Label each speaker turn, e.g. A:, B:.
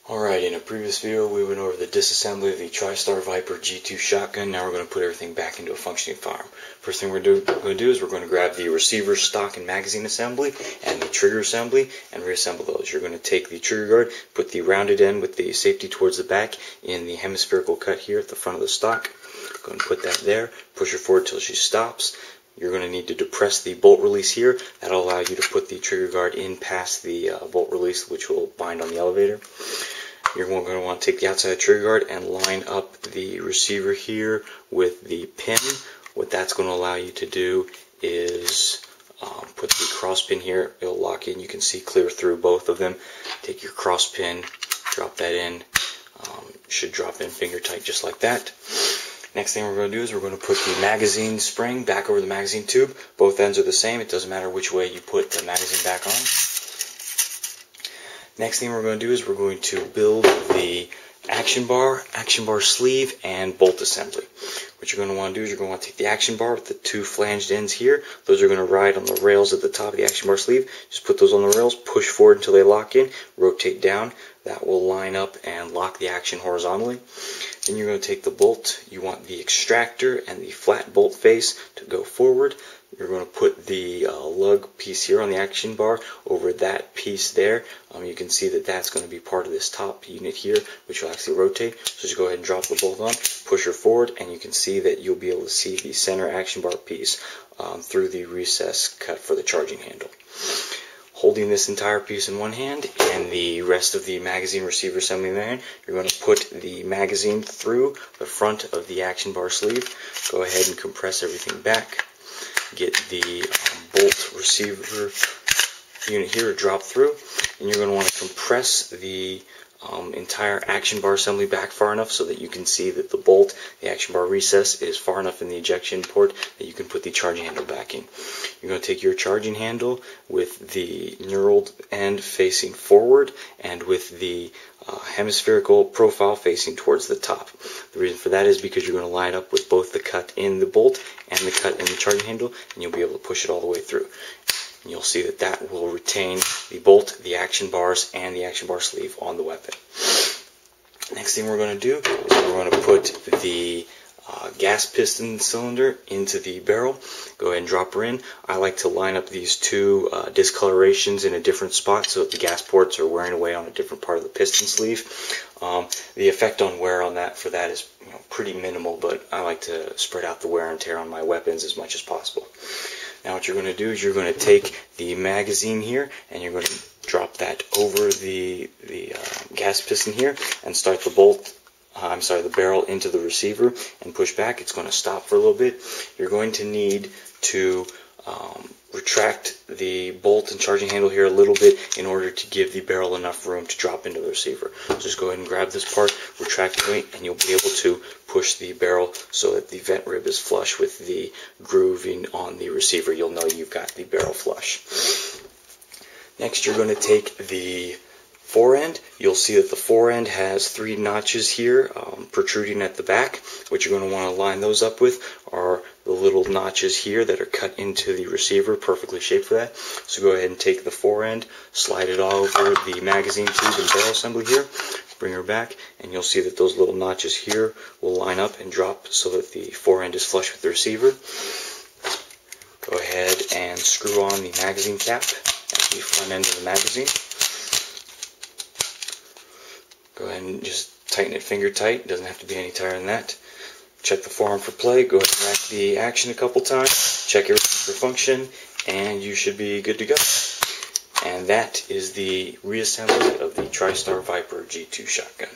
A: Alright, in a previous video we went over the disassembly of the Tristar Viper G2 shotgun. Now we're going to put everything back into a functioning firearm. First thing we're going to do is we're going to grab the receiver, stock, and magazine assembly and the trigger assembly and reassemble those. You're going to take the trigger guard, put the rounded end with the safety towards the back in the hemispherical cut here at the front of the stock. Go and put that there, push her forward until she stops. You're going to need to depress the bolt release here. That'll allow you to put the trigger guard in past the bolt release, which will bind on the elevator. You're going to want to take the outside of the trigger guard and line up the receiver here with the pin. What that's going to allow you to do is put the cross pin here. It'll lock in. You can see clear through both of them. Take your cross pin, drop that in. Should drop in finger tight just like that. Next thing we're going to do is we're going to put the magazine spring back over the magazine tube. Both ends are the same. It doesn't matter which way you put the magazine back on. Next thing we're going to do is we're going to build the action bar sleeve, and bolt assembly. What you're going to want to do is you're going to want to take the action bar with the two flanged ends here. Those are going to ride on the rails at the top of the action bar sleeve. Just put those on the rails, push forward until they lock in, rotate down. That will line up and lock the action horizontally. Then you're going to take the bolt. You want the extractor and the flat bolt face to go forward. You're going to put the lug piece here on the action bar over that piece there. You can see that that's going to be part of this top unit here, which will actually rotate. So just go ahead and drop the bolt on, push her forward, and you can see that you'll be able to see the center action bar piece through the recess cut for the charging handle. Holding this entire piece in one hand and the rest of the magazine receiver assembly in the hand, you're going to put the magazine through the front of the action bar sleeve. Go ahead and compress everything back. Get the bolt receiver unit here to drop through, and you're going to want to compress the entire action bar assembly back far enough so that you can see that the bolt, the action bar recess, is far enough in the ejection port that you can put the charging handle back in. You're going to take your charging handle with the knurled end facing forward and with the hemispherical profile facing towards the top. The reason for that is because you're going to line up with both the cut in the bolt and the cut in the charging handle, and you'll be able to push it all the way through. And you'll see that that will retain the bolt, the action bars, and the action bar sleeve on the weapon. Next thing we're going to do is we're going to put the gas piston cylinder into the barrel. Go ahead and drop her in. I like to line up these two discolorations in a different spot so that the gas ports are wearing away on a different part of the piston sleeve. The effect on wear on that for that is pretty minimal, but I like to spread out the wear and tear on my weapons as much as possible. Now what you're going to do is you're going to take the magazine here and you're going to drop that over the gas piston here and start the barrel into the receiver and push back. It's going to stop for a little bit. You're going to need to retract the bolt and charging handle here a little bit in order to give the barrel enough room to drop into the receiver. So just go ahead and grab this part, retract the weight, and you'll be able to push the barrel so that the vent rib is flush with the grooving on the receiver. You'll know you've got the barrel flush. Next, you're going to take the fore end. You'll see that the fore end has 3 notches here protruding at the back. What you're going to want to line those up with are the little notches here that are cut into the receiver, perfectly shaped for that. So go ahead and take the fore end, slide it all over the magazine tube and barrel assembly here, bring her back, and you'll see that those little notches here will line up and drop so that the fore end is flush with the receiver. Go ahead and screw on the magazine cap at the front end of the magazine. Go ahead and just tighten it finger tight. It doesn't have to be any tighter than that. Check the forearm for play. Go ahead and rack the action a couple times. Check everything for function, and you should be good to go. And that is the reassembly of the Tristar Viper G2 shotgun.